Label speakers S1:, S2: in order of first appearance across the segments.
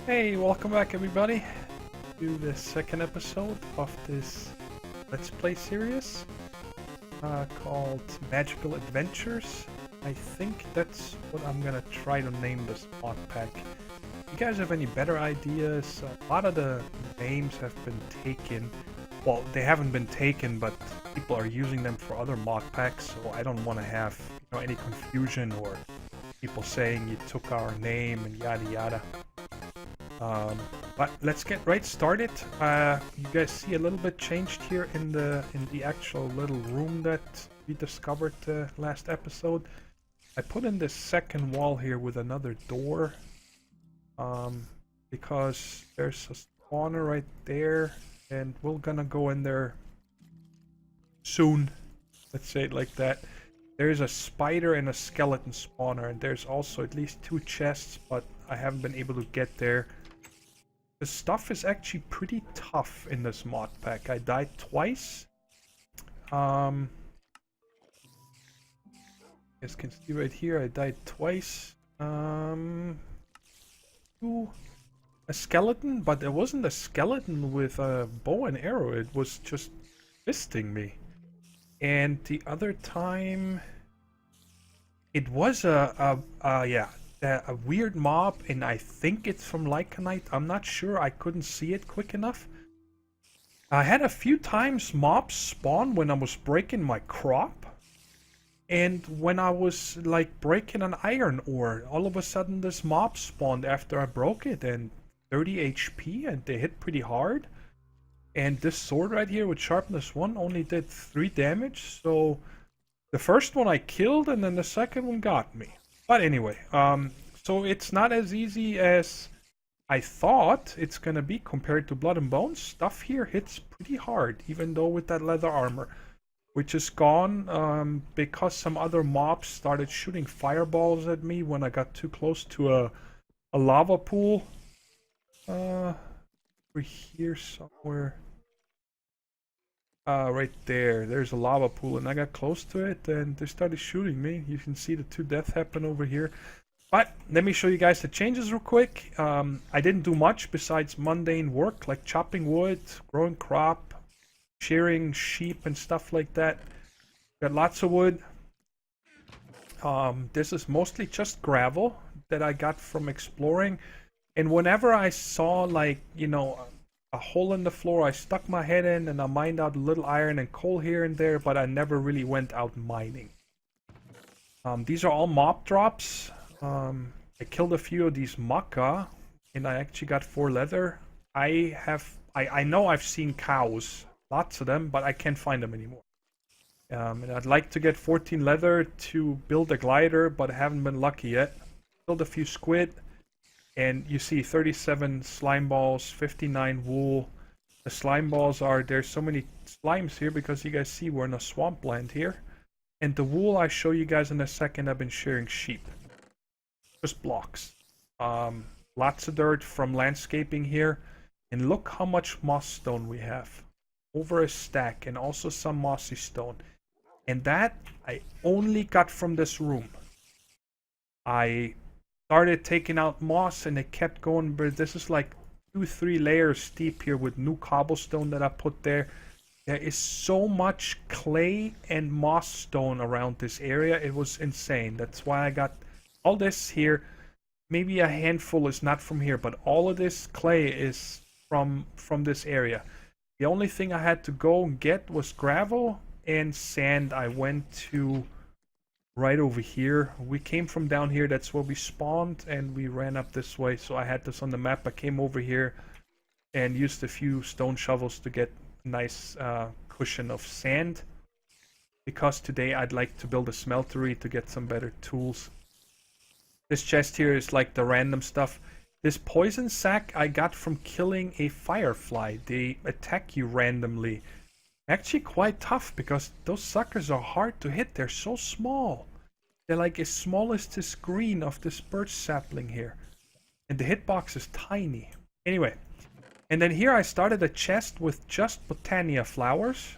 S1: Hey, welcome back everybody to the second episode of this Let's Play series called Magical Adventures. I think that's what I'm gonna try to name this mod pack. You guys have any better ideas? A lot of the names have been taken. Well, they haven't been taken, but people are using them for other mod packs, so I don't want to have any confusion or people saying you took our name and yada yada. But let's get right started. You guys see a little bit changed here in the actual little room that we discovered last episode. I put in this second wall here with another door, because there's a spawner right there, and we're gonna go in there soon. Let's say it like that. There's a spider and a skeleton spawner, and there's also at least 2 chests, but I haven't been able to get there. The stuff is actually pretty tough in this mod pack. I died twice. You guys can see right here, I died twice. To a skeleton, but it wasn't a skeleton with a bow and arrow. It was just fisting me. And the other time, it was a weird mob, and I think it's from Lycanite. I'm not sure. I couldn't see it quick enough. I had a few times mobs spawn when I was breaking my crop, and when I was like breaking an iron ore, all of a sudden this mob spawned after I broke it, and 30 HP, and they hit pretty hard. And this sword right here with sharpness 1 only did 3 damage, so the first one I killed, and then the second one got me. But anyway, so it's not as easy as I thought it's gonna be compared to Blood and Bones. Stuff here hits pretty hard, even though with that leather armor, which is gone because some other mobs started shooting fireballs at me when I got too close to a lava pool. Over here somewhere. Right there. There's a lava pool, and I got close to it, and they started shooting me. You can see the 2 deaths happen over here. But let me show you guys the changes real quick. I didn't do much besides mundane work, like chopping wood, growing crop, shearing sheep, and stuff like that. Got lots of wood. This is mostly just gravel that I got from exploring. And whenever I saw, like, a hole in the floor, I stuck my head in and I mined out a little iron and coal here and there, but I never really went out mining. These are all mob drops. I killed a few of these maca, and I actually got 4 leather. I know I've seen cows, lots of them, but I can't find them anymore. And I'd like to get 14 leather to build a glider, but I haven't been lucky yet. Killed a few squid. And you see 37 slime balls, 59 wool. The slime balls there's so many slimes here because you guys see we're in a swampland here. And the wool I show you guys in a second. I've been shearing sheep. Just blocks. Lots of dirt from landscaping here. And look how much moss stone we have. Over a stack, and also some mossy stone. And that I only got from this room. I started taking out moss, and it kept going, but this is like 2-3 layers deep here with new cobblestone that I put there. There is so much clay and moss stone around this area. It was insane. That's why I got all this here. Maybe a handful is not from here, but all of this clay is from this area. The only thing I had to go and get was gravel and sand. I went to right over here. We came from down here. That's where we spawned, and we ran up this way. So I had this on the map. I came over here and used a few stone shovels to get a nice cushion of sand, because today I'd like to build a smeltery to get some better tools. This chest here is like the random stuff. This poison sac I got from killing a firefly. They attack you randomly. Actually quite tough, because those suckers are hard to hit. They're so small. They're like as small as this green of this birch sapling here. And the hitbox is tiny. Anyway. And then here I started a chest with just Botania flowers.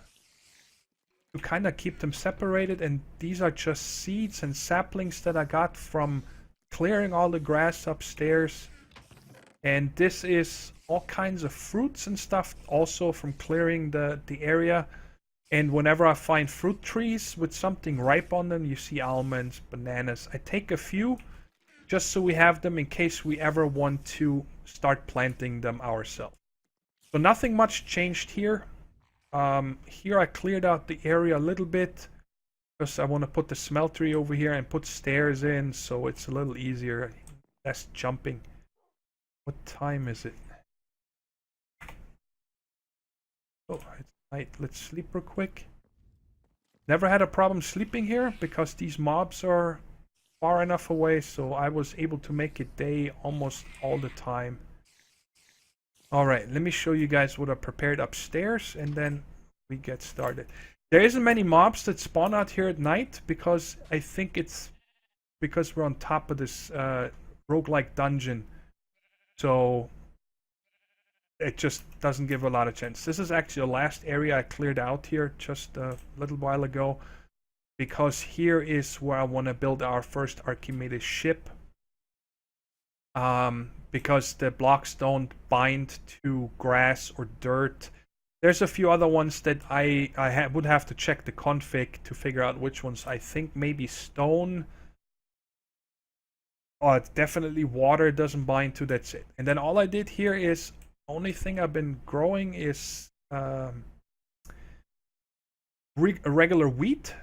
S1: To kind of keep them separated. And these are just seeds and saplings that I got from clearing all the grass upstairs. And this is all kinds of fruits and stuff also from clearing the area. And whenever I find fruit trees with something ripe on them, you see almonds, bananas, I take a few just so we have them in case we ever want to start planting them ourselves. So nothing much changed here. Here I cleared out the area a little bit because I want to put the smeltery over here and put stairs in so it's a little easier, less jumping. What time is it? Oh, it's night. Let's sleep real quick. Never had a problem sleeping here because these mobs are far enough away, so I was able to make it day almost all the time. Alright, let me show you guys what I prepared upstairs and then we get started. There isn't many mobs that spawn out here at night because I think it's because we're on top of this roguelike dungeon. So it just doesn't give a lot of chance. This is actually the last area I cleared out here just a little while ago because here is where I want to build our first Archimedes ship. Because the blocks don't bind to grass or dirt. There's a few other ones that I would have to check the config to figure out which ones. I think maybe stone. Oh, it's definitely water doesn't bind to, that's it. And then all I did here is, only thing I've been growing is regular wheat.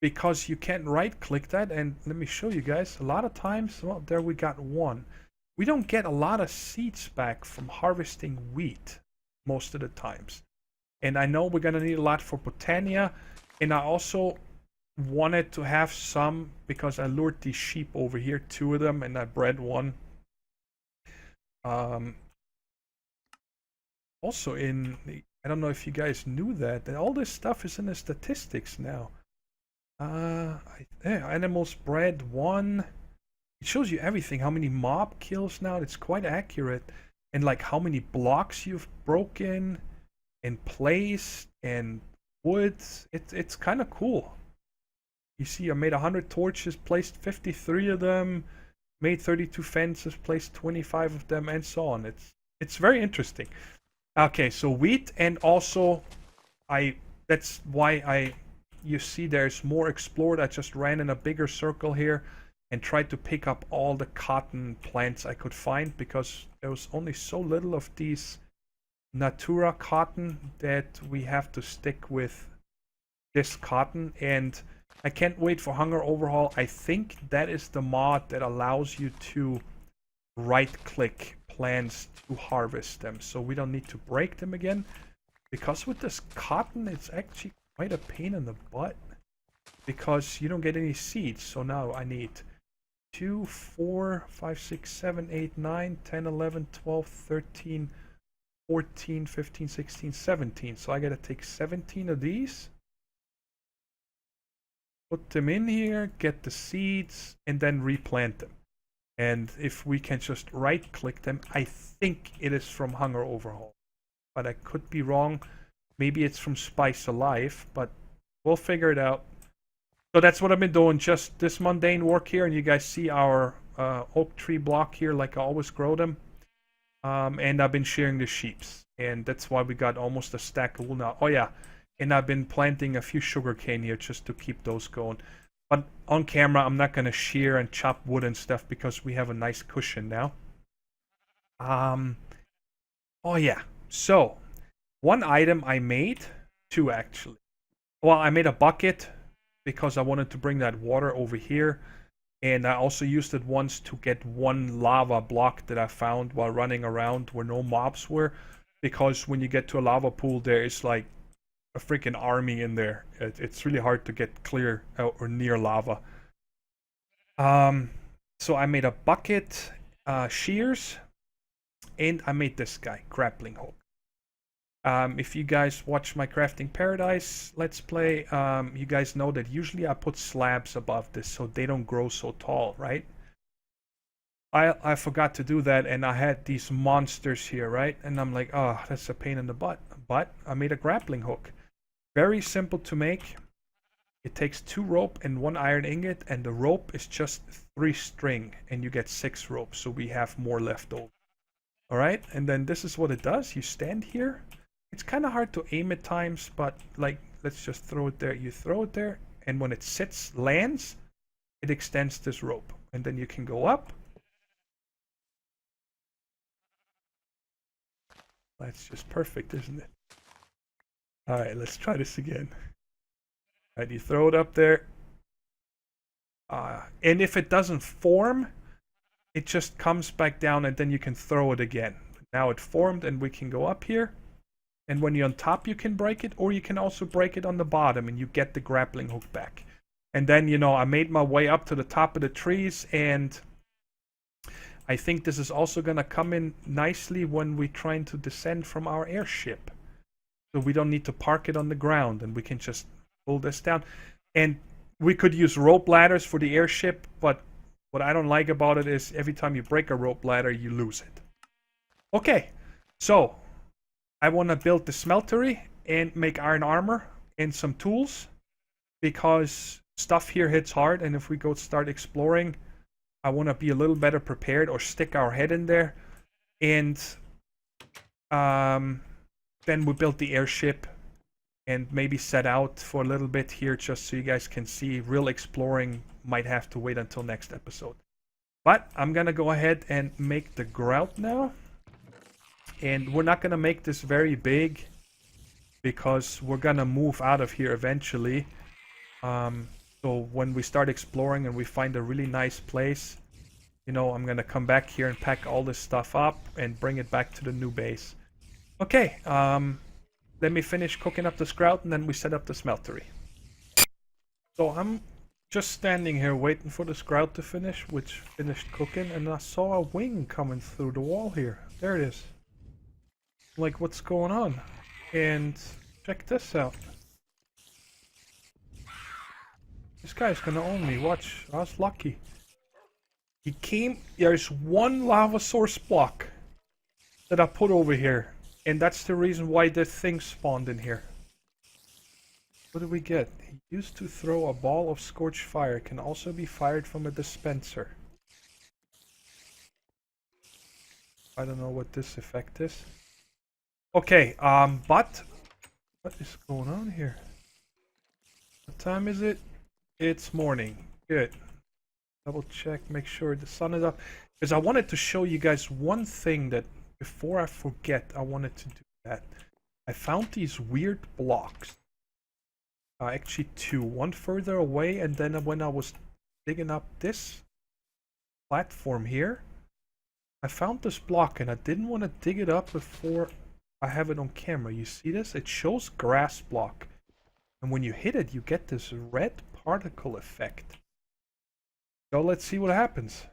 S1: Because you can't right click that, and let me show you guys. A lot of times, well, there we got one. We don't get a lot of seeds back from harvesting wheat most of the times. And I know we're gonna need a lot for Botania, and I also wanted to have some because I lured these sheep over here, 2 of them, and I bred one. Also in the, I don't know if you guys knew that all this stuff is in the statistics now. Animals bred 1. It shows you everything, how many mob kills now. It's quite accurate. And like how many blocks you've broken and placed and woods. It's kind of cool. You see I made 100 torches, placed 53 of them, made 32 fences, placed 25 of them, and so on. It's very interesting. Okay, so wheat, and also that's why you see there's more explored. I just ran in a bigger circle here and tried to pick up all the cotton plants I could find because there was only so little of these Natura cotton that we have to stick with this cotton. And I can't wait for Hunger Overhaul. I think that is the mod that allows you to right click plants to harvest them, so we don't need to break them again, because with this cotton it's actually quite a pain in the butt because you don't get any seeds. So now I need 2, 4, 5, 6, 7, 8, 9, 10, 11, 12, 13, 14, 15, 16, 17. So I gotta take 17 of these, put them in here, get the seeds, and then replant them. And if we can just right click them, I think it is from Hunger Overhaul, but I could be wrong. Maybe it's from Spice Alive, but we'll figure it out. So that's what I've been doing, just this mundane work here, and you guys see our oak tree block here like I always grow them. And I've been shearing the sheeps, and that's why we got almost a stack of wool now. Oh yeah, and I've been planting a few sugarcane here just to keep those going. But on camera, I'm not going to shear and chop wood and stuff because we have a nice cushion now. Oh yeah, so one item I made, 2 actually. Well, I made a bucket because I wanted to bring that water over here. And I also used it once to get 1 lava block that I found while running around where no mobs were. Because when you get to a lava pool, there is like a freaking army in there. It's really hard to get clear or near lava. So I made a bucket, shears, and I made this guy, grappling hook. If you guys watch my Crafting Paradise Let's Play, you guys know that usually I put slabs above this so they don't grow so tall, right? I forgot to do that, and I had these monsters here, right? And I'm like, oh, that's a pain in the butt. But I made a grappling hook. Very simple to make. It takes 2 rope and 1 iron ingot, and the rope is just 3 string, and you get 6 ropes, so we have more left over. All right, and then this is what it does. You stand here. It's kind of hard to aim at times, but like, let's just throw it there. You throw it there, and when it sits, lands, it extends this rope. And then you can go up. That's just perfect, isn't it? All right, let's try this again. All right, you throw it up there. And if it doesn't form, it just comes back down and then you can throw it again. Now it formed and we can go up here. And when you're on top, you can break it, or you can also break it on the bottom and you get the grappling hook back. And then, you know, I made my way up to the top of the trees, and I think this is also going to come in nicely when we're trying to descend from our airship. So we don't need to park it on the ground, and we can just pull this down. And we could use rope ladders for the airship, but what I don't like about it is every time you break a rope ladder, you lose it. Okay, so I want to build the smeltery and make iron armor and some tools, because stuff here hits hard, and if we go start exploring, I want to be a little better prepared or stick our head in there. And then we build the airship and maybe set out for a little bit here just so you guys can see. Real exploring might have to wait until next episode. But I'm going to go ahead and make the grout now. And we're not going to make this very big because we're going to move out of here eventually. So when we start exploring and we find a really nice place, you know, I'm going to come back here and pack all this stuff up and bring it back to the new base. Okay, let me finish cooking up the grout and then we set up the smeltery. So I'm just standing here waiting for the grout to finish, which finished cooking, and I saw a wing coming through the wall here. There it is. Like, what's going on? And check this out. This guy's gonna own me. Watch, I was lucky. He came. There's one lava source block that I put over here, and that's the reason why the thing spawned in here. What did we get? He used to throw a ball of scorched fire. It can also be fired from a dispenser. I don't know what this effect is. Okay, but what is going on here? What time is it? It's morning. Good. Double check, make sure the sun is up. Because I wanted to show you guys one thing that, before I forget, I wanted to do that. I found these weird blocks. Actually two. One further away, and then when I was digging up this platform here, I found this block, and I didn't want to dig it up before I have it on camera. You see this? It shows grass block. And when you hit it, you get this red particle effect. So let's see what happens.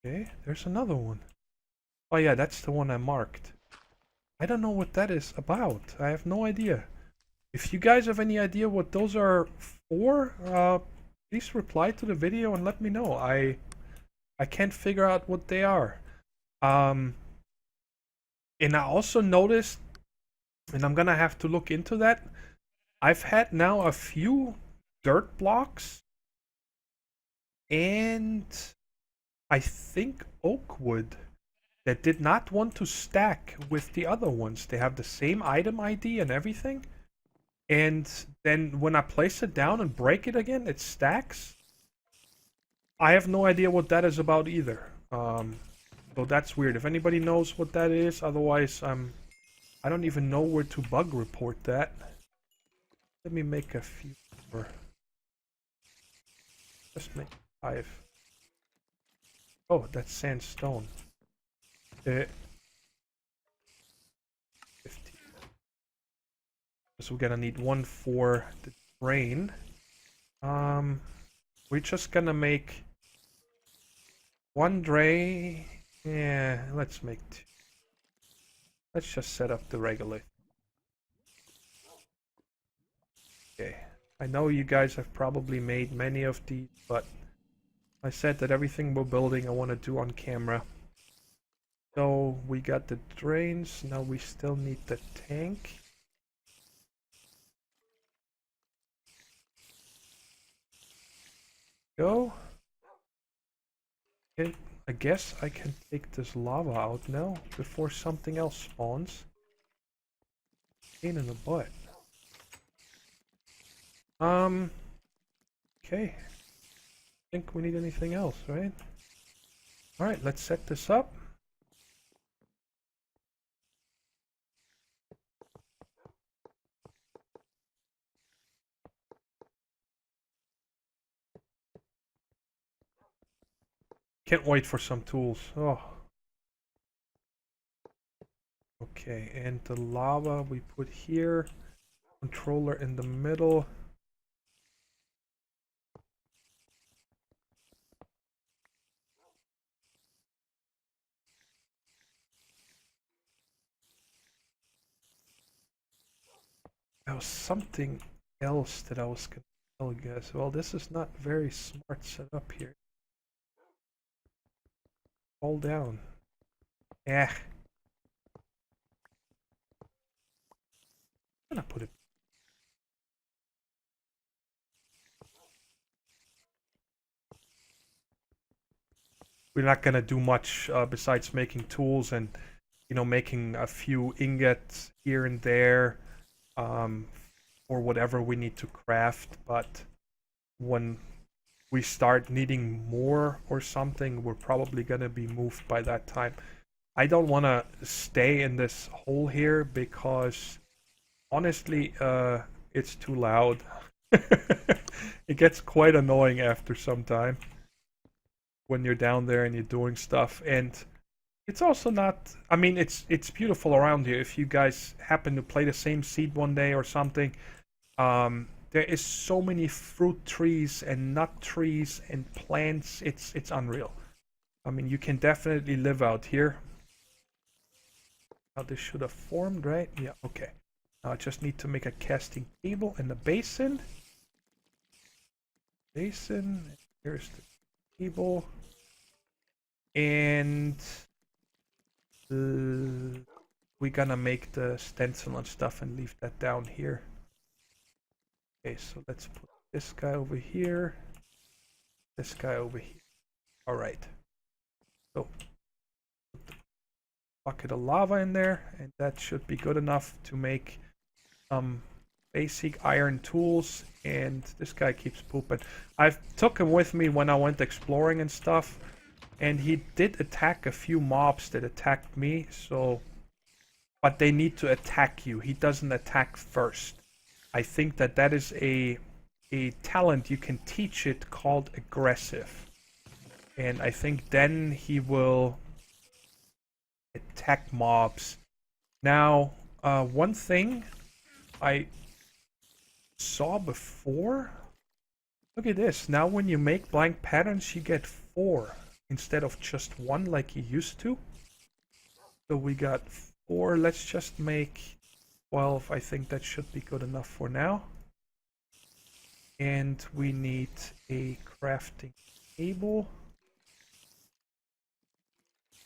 S1: Okay, there's another one. Oh yeah, that's the one I marked. I don't know what that is about. I have no idea. If you guys have any idea what those are for, please reply to the video and let me know. I can't figure out what they are. And I also noticed, and I'm gonna have to look into that, I've had now a few dirt blocks and I think oak wood that did not want to stack with the other ones. They have the same item ID and everything, and then when I place it down and break it again, it stacks. I have no idea what that is about either. So that's weird. If anybody knows what that is, otherwise I don't even know where to bug report that. Let me make a few more. Just make 5. Oh, that's sandstone. 15. So we're gonna need one for the drain. We're just gonna make one drain. Yeah, let's make 2. Let's just set up the regular. Okay. I know you guys have probably made many of these, but I said that everything we're building I want to do on camera. So we got the drains, now we still need the tank. Go. Okay, I guess I can take this lava out now before something else spawns. Pain in the butt. Okay. Think we need anything else, right? Alright, let's set this up. Can't wait for some tools. Oh. Okay, and the lava we put here. Controller in the middle. There was something else that I was gonna tell you guys. Well, this is not very smart set up here. Fall down. Yeah. I'm gonna put it. We're not gonna do much besides making tools and, you know, making a few ingots here and there, or whatever we need to craft. But when we start needing more or something, we're probably gonna be moved by that time. I don't want to stay in this hole here because honestly, it's too loud. It gets quite annoying after some time when you're down there and you're doing stuff. And it's also not, I mean, it's beautiful around here. If you guys happen to play the same seed one day or something, there is so many fruit trees and nut trees and plants. It's unreal. I mean, you can definitely live out here. Now this should have formed, right? Yeah, okay. Now I just need to make a casting table and a basin. Basin. Here's the table. And we're gonna make the stencil and stuff and leave that down here. Okay, so let's put this guy over here. This guy over here. Alright. So put the bucket of lava in there, and that should be good enough to make some basic iron tools. And this guy keeps pooping. I took him with me when I went exploring and stuff, and he did attack a few mobs that attacked me, so but they need to attack you. He doesn't attack first. I think that is a talent you can teach it called aggressive. And I think then he will attack mobs. Now, one thing I saw before, look at this. Now when you make blank patterns, you get 4 instead of just 1 like you used to. So we got 4. Let's just make 12. I think that should be good enough for now. And we need a crafting table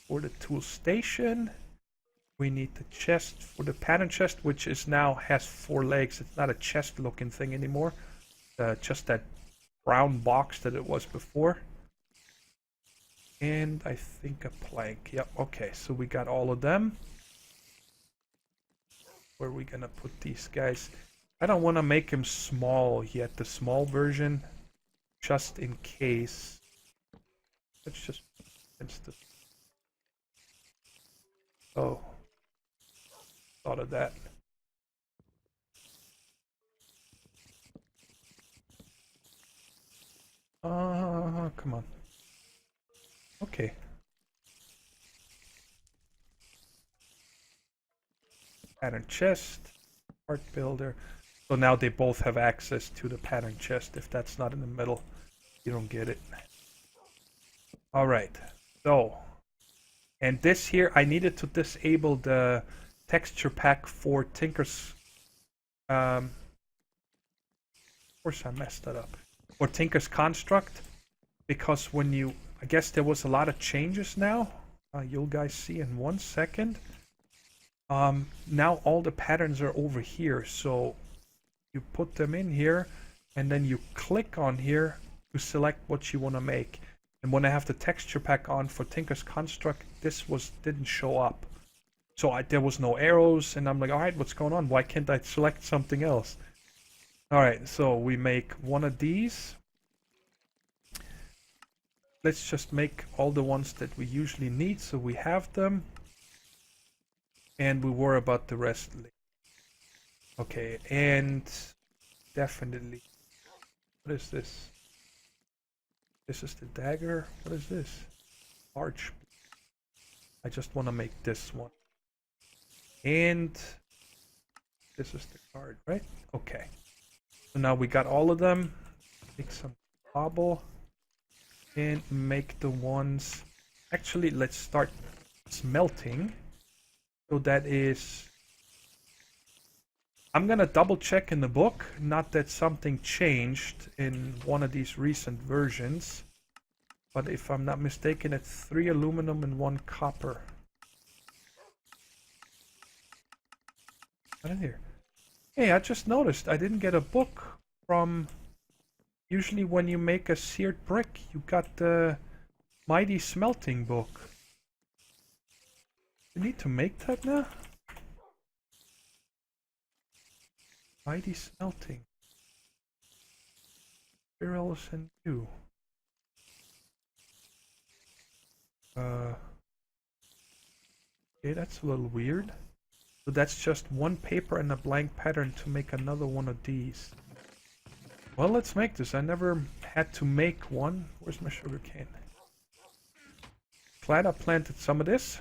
S1: for the tool station. We need the chest for the pattern chest, which is now has 4 legs. It's not a chest looking thing anymore. Just that brown box that it was before. And I think a plank. Yep, okay, so we got all of them. Where are we gonna put these guys? I don't want to make him small yet, the small version, just in case. Let's just instance. Oh, thought of that. Come on. Okay. Pattern chest, art builder. So now they both have access to the pattern chest. If that's not in the middle, you don't get it. All right. So, and this here, I needed to disable the texture pack for Tinker's. Of course, I messed that up. For Tinker's construct, because when you, I guess there was a lot of changes now. You'll guys see in 1 second. Now all the patterns are over here, so you put them in here and then you click on here to select what you want to make. And when I have the texture pack on for Tinker's Construct, this didn't show up. So there was no arrows, and I'm like, alright, what's going on? Why can't I select something else? Alright, so we make one of these. Let's just make all the ones that we usually need, so we have them. And we worry about the rest later. Okay, and definitely. What is this? This is the dagger. What is this? Arch. I just want to make this one. And this is the card, right? Okay. So now we got all of them. Take some cobble and make the ones. Actually, let's start smelting. So that is. I'm gonna double check in the book. Not that something changed in one of these recent versions. But if I'm not mistaken, it's 3 aluminum and 1 copper. Right in here. Hey, I just noticed I didn't get a book from... Usually when you make a seared brick, you got the Mighty Smelting book. You need to make that now? Mighty Smelting. Spirals and you. Okay, that's a little weird. So that's just 1 paper and a blank pattern to make another one of these. Well, let's make this. I never had to make one. Where's my sugar cane? Glad I planted some of this.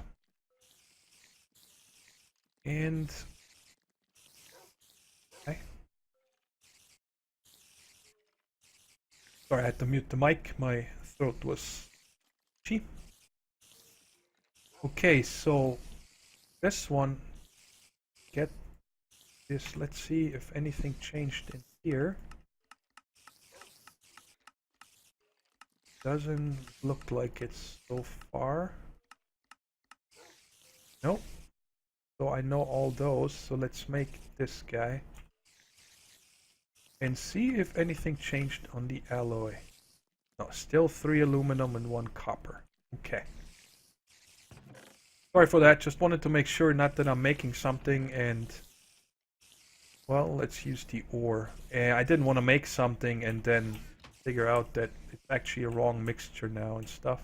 S1: And... Okay. Sorry, I had to mute the mic. My throat was itchy. Okay, so this one, get this. Let's see if anything changed in here. Doesn't look like it so far. Nope. So I know all those. So let's make this guy and see if anything changed on the alloy. No, still 3 aluminum and 1 copper. Okay. Sorry for that, just wanted to make sure, not that I'm making something and... Well, let's use the ore. I didn't want to make something and then figure out that it's actually a wrong mixture now and stuff.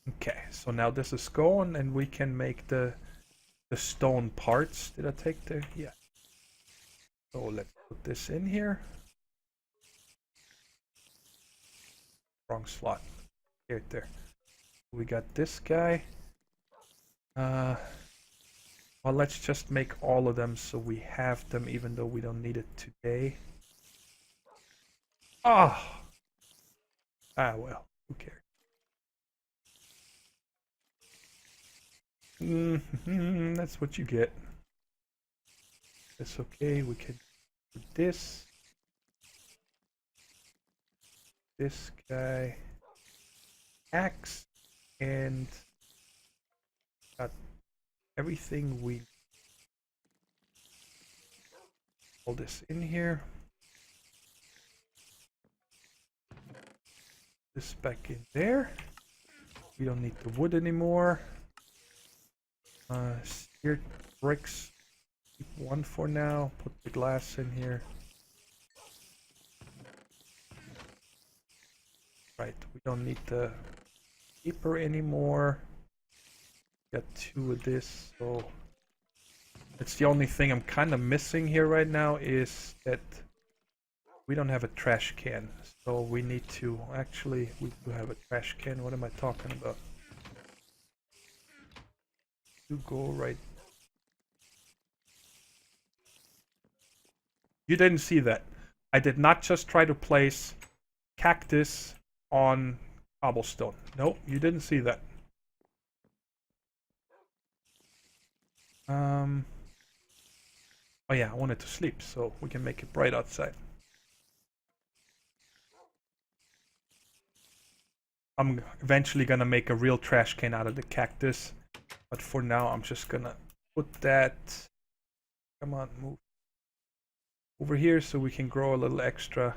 S1: Okay, so now this is going and we can make the stone parts. Did I take the... Yeah. So let's put this in here. Wrong slot. Here, there. We got this guy. Well, let's just make all of them so we have them even though we don't need it today. Oh! Ah, well, who cares? That's what you get. That's okay, we can do this. This guy. Axe. And got everything we... All this in here. This back in there. We don't need the wood anymore. Seared bricks. Keep 1 for now. Put the glass in here. Right, we don't need the paper anymore. Got 2 of this, so it's the only thing I'm kind of missing here right now is that we don't have a trash can. So we need to, actually, we do have a trash can. What am I talking about? You go right. You didn't see that. I did not just try to place cactus on cobblestone. Nope, you didn't see that. Oh yeah, I wanted to sleep, so we can make it bright outside. I'm eventually gonna make a real trash can out of the cactus, but for now I'm just gonna put that... Come on, move over here so we can grow a little extra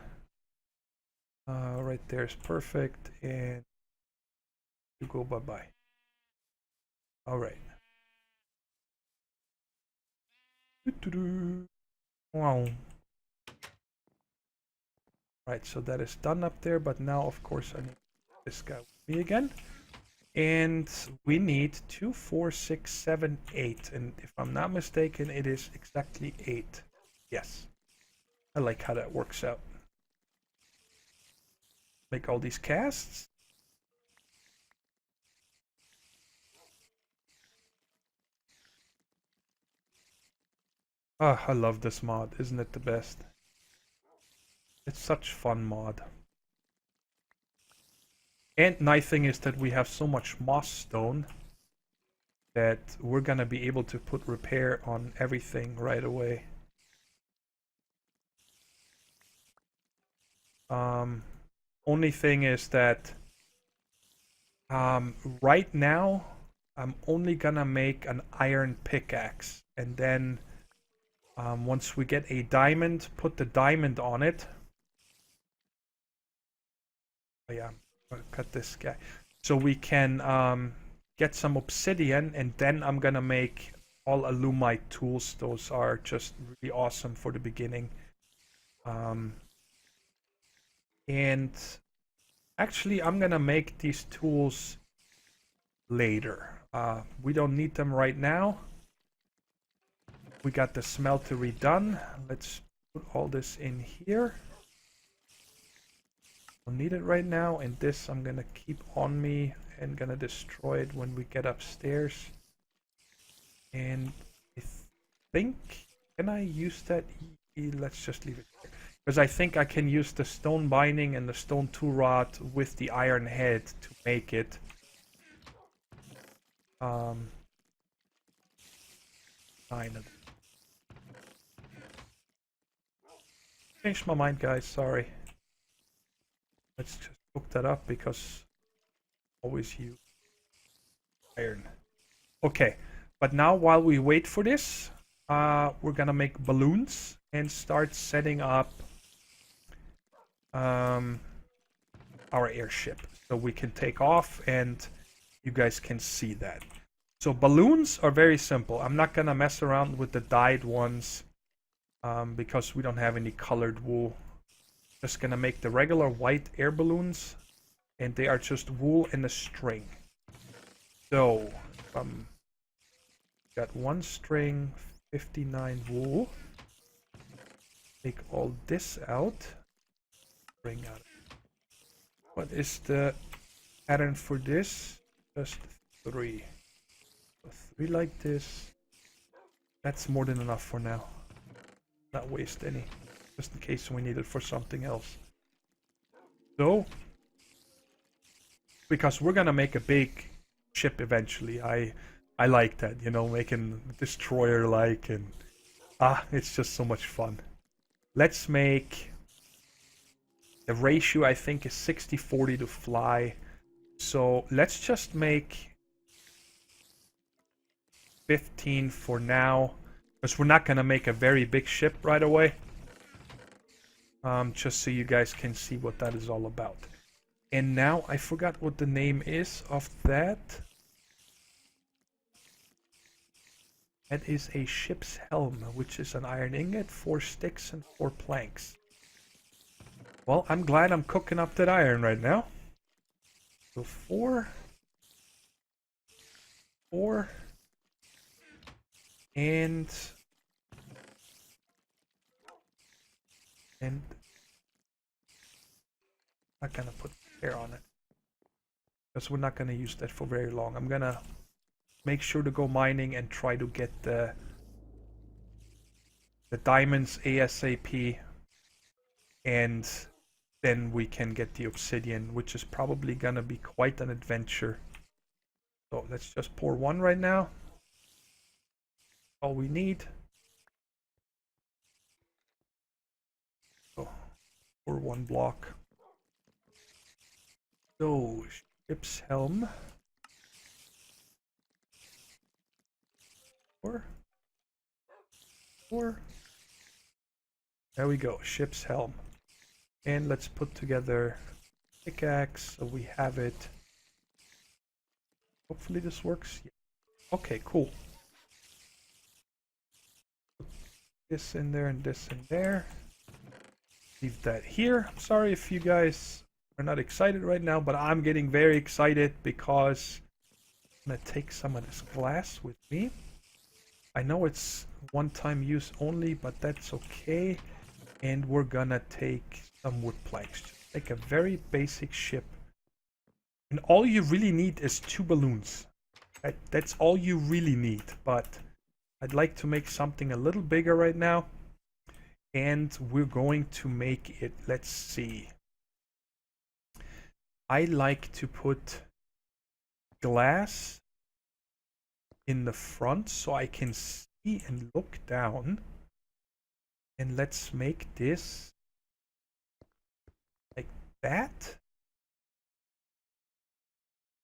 S1: Right there is perfect, and you go bye-bye. All right. Wow. Right, so that is done up there, but now, of course, I need this guy with me again. And we need 2, 4, 6, 7, 8. And if I'm not mistaken, it is exactly 8. Yes. I like how that works out. Make all these casts. Ah, I love this mod. Isn't it the best? It's such fun mod. And nice thing is that we have so much moss stone that we're gonna be able to put repair on everything right away. Only thing is that right now I'm only gonna make an iron pickaxe, and then once we get a diamond, put the diamond on it. Oh yeah, I'm gonna cut this guy. So we can get some obsidian, and then I'm gonna make all alumite tools. Those are just really awesome for the beginning. And actually, I'm gonna make these tools later. We don't need them right now. We got the smeltery done. Let's put all this in here. Don't need it right now, and this I'm gonna keep on me and gonna destroy it when we get upstairs. And I think, can I use that? Let's just leave it there. Because I think I can use the stone binding and the stone tool rod with the iron head to make it. Changed my mind, guys. Sorry. Let's just hook that up because always use iron. Okay, but now while we wait for this, we're gonna make balloons and start setting up our airship so we can take off and you guys can see that. So balloons are very simple. I'm not gonna mess around with the dyed ones because we don't have any colored wool. Just gonna make the regular white air balloons, and they are just wool and a string. So got one string, 59 wool. Take all this out. Bring out. What is the pattern for this? Just 3. So 3 like this. That's more than enough for now. Not waste any, just in case we need it for something else. So, because we're gonna make a big ship eventually. I like that, you know, making destroyer like, and it's just so much fun. Let's make the ratio, I think, is 60-40 to fly. So let's just make 15 for now, because we're not gonna make a very big ship right away. Just so you guys can see what that is all about. And now I forgot what the name is of that. That is a ship's helm, which is an iron ingot, 4 sticks, and 4 planks. Well, I'm glad I'm cooking up that iron right now. So 4, 4, and not gonna put hair on it because we're not gonna use that for very long. I'm gonna make sure to go mining and try to get the diamonds ASAP, and then we can get the obsidian, which is probably gonna be quite an adventure. So let's just pour 1 right now. All we need. So pour 1 block. So ship's helm. 4. There we go, ship's helm. And let's put together pickaxe so we have it. Hopefully this works. Yeah. Okay, cool. Put this in there and this in there. Leave that here. I'm sorry if you guys are not excited right now, but I'm getting very excited because I'm gonna take some of this glass with me. I know it's one-time use only, but that's okay. And we're gonna take some wood planks. Just like a very basic ship. And all you really need is 2 balloons. That's all you really need. But I'd like to make something a little bigger right now. And we're going to make it, let's see. I like to put glass in the front so I can see and look down. And let's make this like that.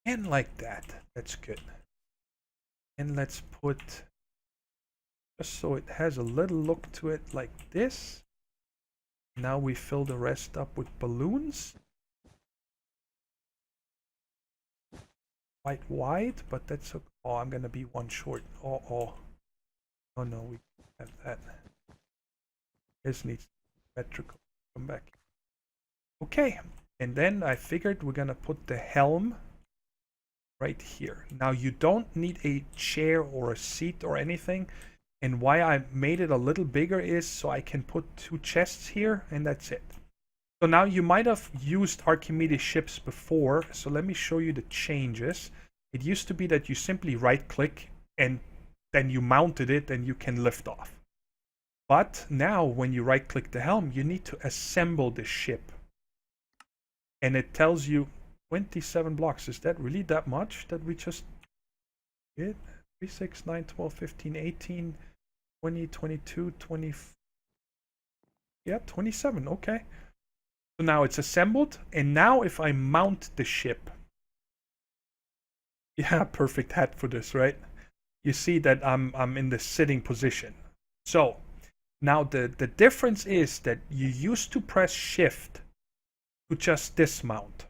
S1: And like that. That's good. And let's put, just so it has a little look to it, like this. Now we fill the rest up with balloons. Quite wide, but that's okay. Oh, I'm gonna be one short. Oh no, we have that. This needs symmetrical. Come back. Okay, and then I figured we're gonna put the helm right here. Now you don't need a chair or a seat or anything. And why I made it a little bigger is so I can put 2 chests here, and that's it. So now you might have used Archimedes ships before, so let me show you the changes. It used to be that you simply right-click and then you mounted it and you can lift off. But now when you right-click the helm, you need to assemble the ship. And it tells you 27 blocks. Is that really that much that we just did? 3, 6, 9, 12, 15, 18, 20, 22, 20. Yeah, 27. Okay. So now it's assembled. And now if I mount the ship. Yeah, perfect hat for this, right? You see that I'm in the sitting position. So now the difference is that you used to press shift to just dismount.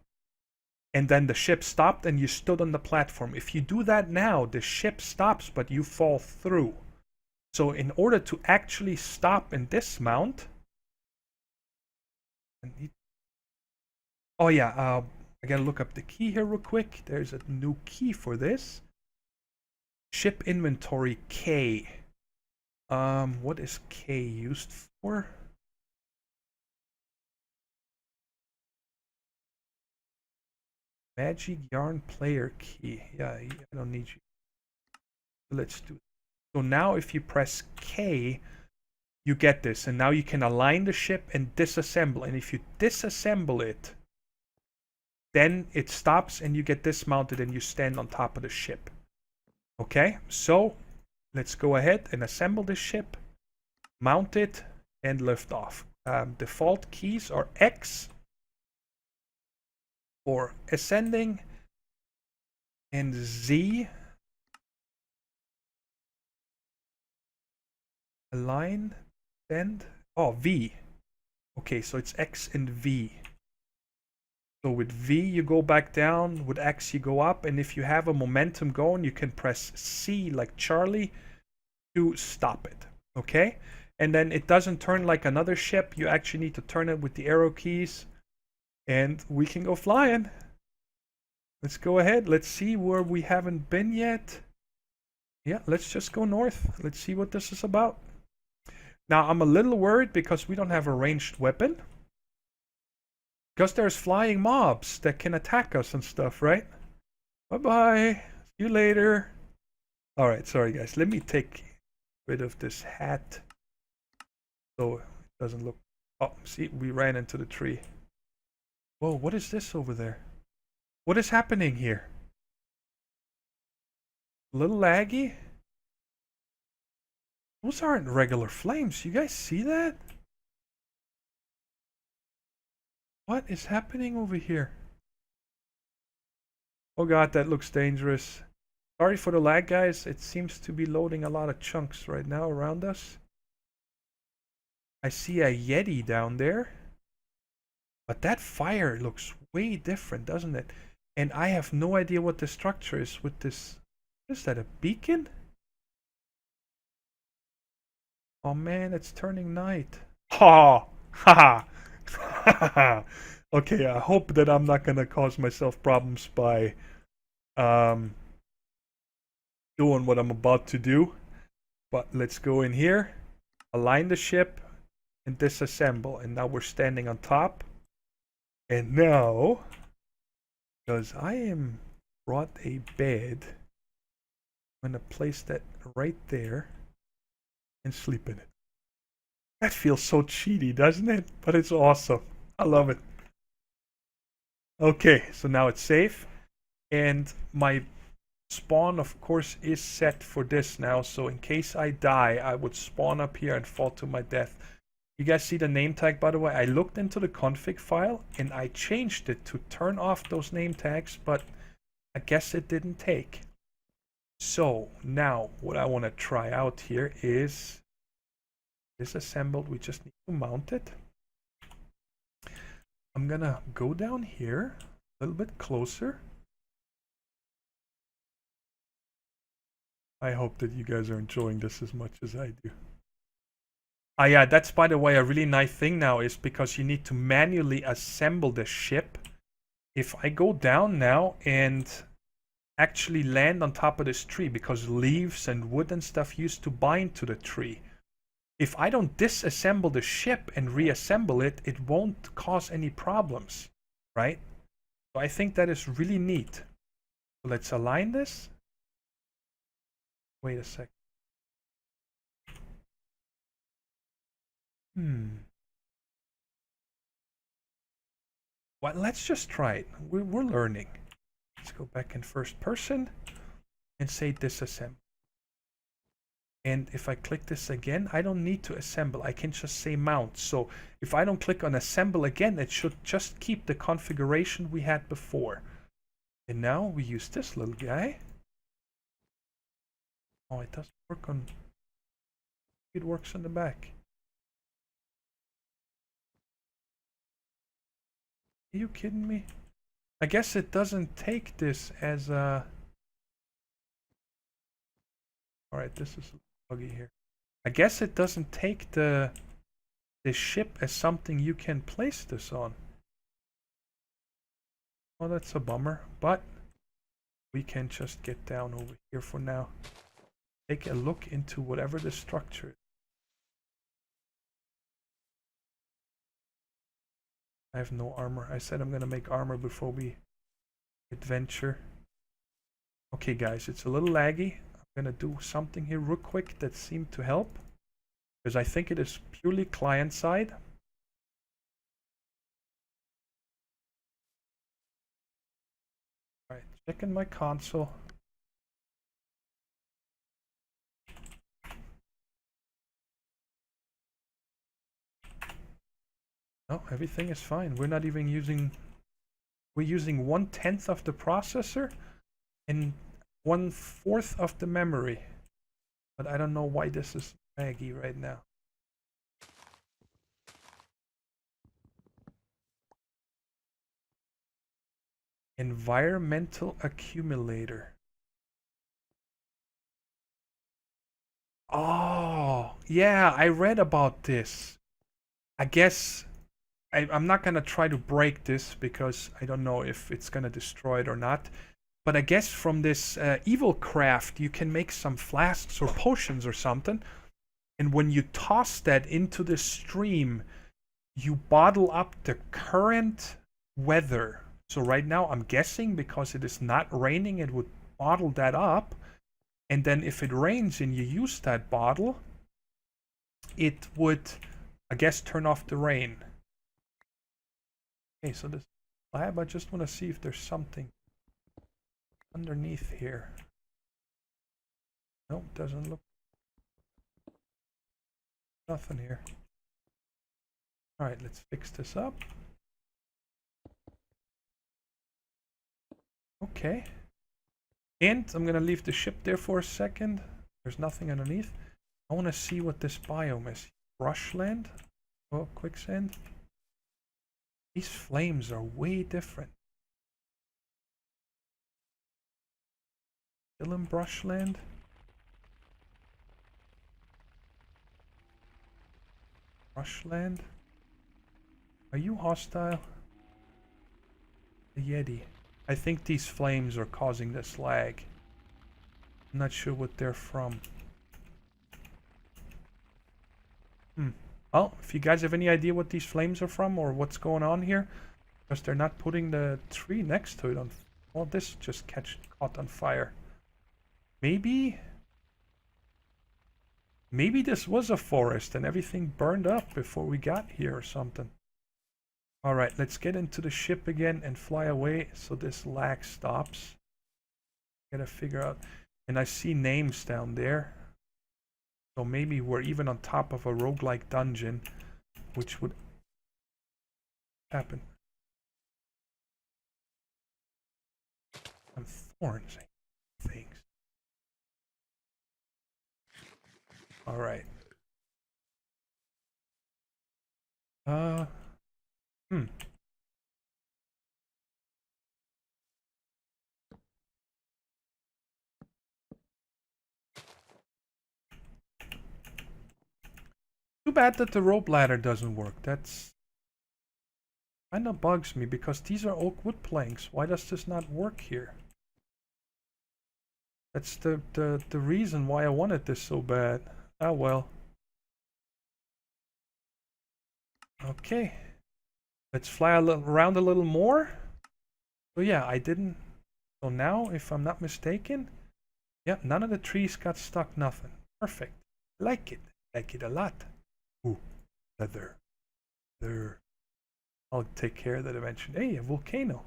S1: And then the ship stopped and you stood on the platform. If you do that now, the ship stops, but you fall through. So in order to actually stop and dismount... Oh yeah, I gotta look up the key here real quick. There's a new key for this. Ship inventory K. What is K used for? Magic yarn player key. Yeah, I don't need you. Let's do it. So now if you press K, you get this. And now you can align the ship and disassemble. And if you disassemble it, then it stops and you get dismounted and you stand on top of the ship. Okay, so let's go ahead and assemble the ship, mount it, and lift off. Default keys are X for ascending and Z. Align, bend. Oh, V. Okay, so it's X and V. So with V you go back down, with X you go up, and if you have a momentum going, you can press C like Charlie to stop it. Okay? And then it doesn't turn like another ship. You actually need to turn it with the arrow keys. And we can go flying. Let's go ahead. Let's see where we haven't been yet. Yeah, let's just go north. Let's see what this is about. Now, I'm a little worried because we don't have a ranged weapon. Because there's flying mobs that can attack us and stuff, right? Bye-bye. See you later. Alright, sorry guys. Let me take rid of this hat. So it doesn't look... Oh, see, we ran into the tree. Whoa, what is this over there? What is happening here? A little laggy? Those aren't regular flames. You guys see that? What is happening over here? Oh god, that looks dangerous. Sorry for the lag, guys. It seems to be loading a lot of chunks right now around us. I see a Yeti down there. But that fire looks way different, doesn't it? And I have no idea what the structure is with this. Is that a beacon? Oh man, it's turning night. Ha! Ha ha! Okay, I hope that I'm not gonna cause myself problems by um, doing what I'm about to do. But let's go in here, align the ship, and disassemble. And now we're standing on top. And now, because I am brought a bed, I'm gonna place that right there and sleep in it. That feels so cheaty, doesn't it? But it's awesome. I love it. Okay, so now it's safe. And my spawn, of course, is set for this now. So in case I die, I would spawn up here and fall to my death. You guys see the name tag, by the way? I looked into the config file and I changed it to turn off those name tags, but I guess it didn't take. So now what I want to try out here is disassembled. We just need to mount it. I'm gonna go down here a little bit closer. I hope that you guys are enjoying this as much as I do. Ah, yeah, that's, by the way, a really nice thing now, is because you need to manually assemble the ship. If I go down now and actually land on top of this tree, because leaves and wood and stuff used to bind to the tree, if I don't disassemble the ship and reassemble it, it won't cause any problems, right? So I think that is really neat. So let's align this. Wait a sec. Well, let's just try it. We're learning. Let's go back in first person and say disassemble. And if I click this again, I don't need to assemble. I can just say mount. So if I don't click on assemble again, it should just keep the configuration we had before. And now we use this little guy. Oh, it doesn't work on... It works on the back. Are you kidding me? I guess it doesn't take this as a... Alright, this is buggy here. I guess it doesn't take the ship as something you can place this on. Oh, that's a bummer, but we can just get down over here for now. Take a look into whatever the structure is. I have no armor. I said I'm gonna make armor before we adventure. Okay guys, it's a little laggy. I'm gonna do something here real quick that seemed to help, because I think it is purely client side. Alright, checking my console. No, everything is fine. We're not even using... We're using 1/10 of the processor and 1/4 of the memory. But I don't know why this is laggy right now. Environmental accumulator. Oh, yeah, I read about this. I guess I'm not gonna try to break this because I don't know if it's gonna destroy it or not. But I guess from this evil craft, you can make some flasks or potions or something. And when you toss that into the stream, you bottle up the current weather. So right now, I'm guessing because it is not raining, it would bottle that up. And then if it rains and you use that bottle, it would, I guess, turn off the rain. Okay, so this lab, I just want to see if there's something underneath here. Nope, doesn't look. Nothing here. Alright, let's fix this up. Okay. And I'm gonna leave the ship there for a second. There's nothing underneath. I want to see what this biome is. Brushland? Oh, quicksand. These flames are way different. Still in brushland? Brushland? Are you hostile? The Yeti. I think these flames are causing this lag. I'm not sure what they're from. Well, if you guys have any idea what these flames are from or what's going on here, because they're not putting the tree next to it on... Well, this just caught on fire. Maybe this was a forest and everything burned up before we got here or something. Alright, let's get into the ship again and fly away so this lag stops. Gotta figure out... And I see names down there. So maybe we're even on top of a roguelike dungeon, which would happen. Some thorns and things. Alright. Too bad that the rope ladder doesn't work. That's kind of bugs me because these are oak wood planks. Why does this not work here? That's the reason why I wanted this so bad. Oh well. Okay. Let's fly around a little more. So yeah, I didn't... So now, if I'm not mistaken... Yep, none of the trees got stuck, nothing. Perfect. Like it. Like it a lot. Ooh, leather. There. I'll take care of that eventually. Hey, a volcano.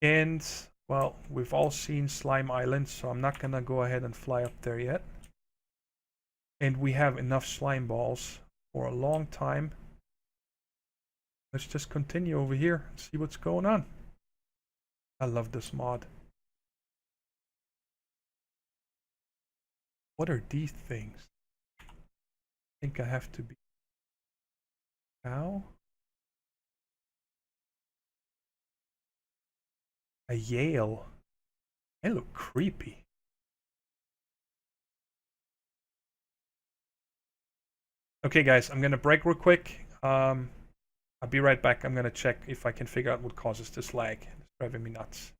S1: And, well, we've all seen Slime Island, so I'm not gonna go ahead and fly up there yet. And we have enough slime balls for a long time. Let's just continue over here and see what's going on. I love this mod. What are these things? I think I have to be... Cow? A Yale. They look creepy. Okay guys, I'm gonna break real quick. I'll be right back. I'm gonna check if I can figure out what causes this lag. It's driving me nuts.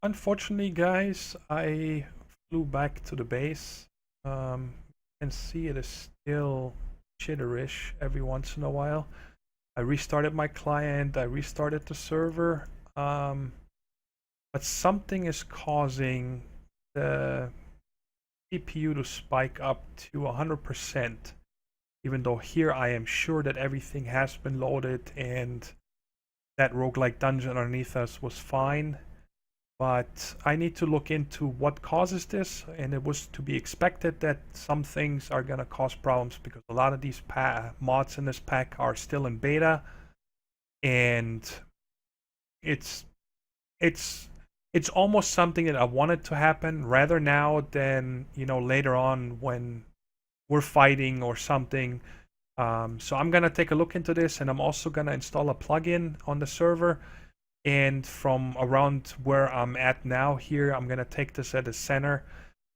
S1: Unfortunately guys, I flew back to the base. You can see it is still jitterish every once in a while. I restarted my client, I restarted the server, but something is causing the CPU to spike up to 100%, even though here I am sure that everything has been loaded and that roguelike dungeon underneath us was fine. But I need to look into what causes this, and it was to be expected that some things are going to cause problems because a lot of these mods in this pack are still in beta, and it's almost something that I wanted to happen rather now than, you know, later on when we're fighting or something. So I'm going to take a look into this, and I'm also going to install a plugin on the server. And from around where I'm at now here, I'm going to take this at the center.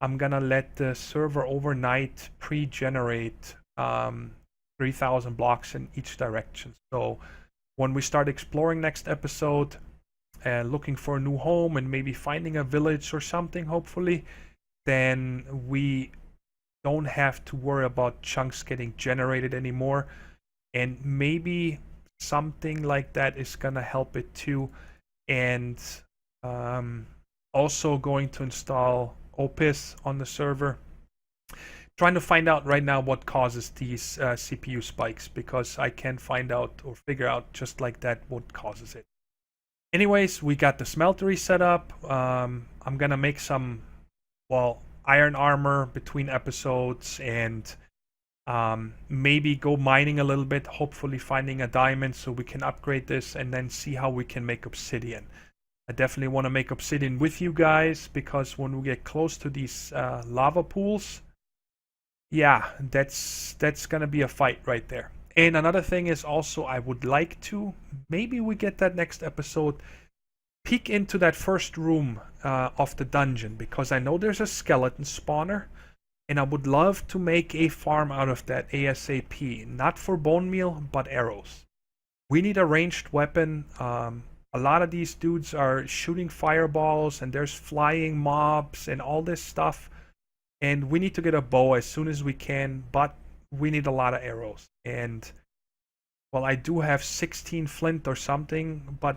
S1: I'm going to let the server overnight pre-generate 3,000 blocks in each direction. So when we start exploring next episode, looking for a new home and maybe finding a village or something, hopefully, then we don't have to worry about chunks getting generated anymore. And maybe something like that is gonna help it too. And also going to install Opus on the server, trying to find out right now what causes these CPU spikes, because I can't find out or figure out just like that what causes it. Anyways, we got the smeltery set up. I'm gonna make some, well, iron armor between episodes, and maybe go mining a little bit, hopefully finding a diamond so we can upgrade this, and then see how we can make obsidian. I definitely want to make obsidian with you guys, because when we get close to these lava pools, yeah, that's gonna be a fight right there. And another thing is also I would like to, maybe we get that next episode, peek into that first room of the dungeon, because I know there's a skeleton spawner, and I would love to make a farm out of that ASAP. Not for bone meal, but arrows. We need a ranged weapon. A lot of these dudes are shooting fireballs, and there's flying mobs and all this stuff. And we need to get a bow as soon as we can, but we need a lot of arrows. And, well, I do have 16 flint or something, but,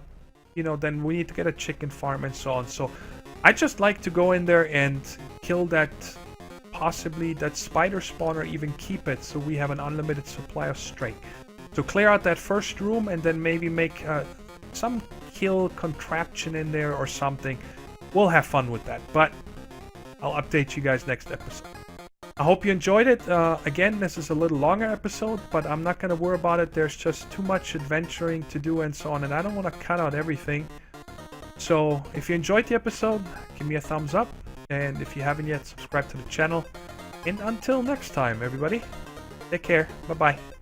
S1: you know, then we need to get a chicken farm and so on. So I just like to go in there and kill that, possibly that spider spawner, even keep it so we have an unlimited supply of string. So clear out that first room and then maybe make some kill contraption in there or something. We'll have fun with that, but I'll update you guys next episode. I hope you enjoyed it. Again, this is a little longer episode, but I'm not going to worry about it. There's just too much adventuring to do and so on, and I don't want to cut out everything. So if you enjoyed the episode, give me a thumbs up, and if you haven't yet, subscribe to the channel. And until next time, everybody, take care. Bye-bye.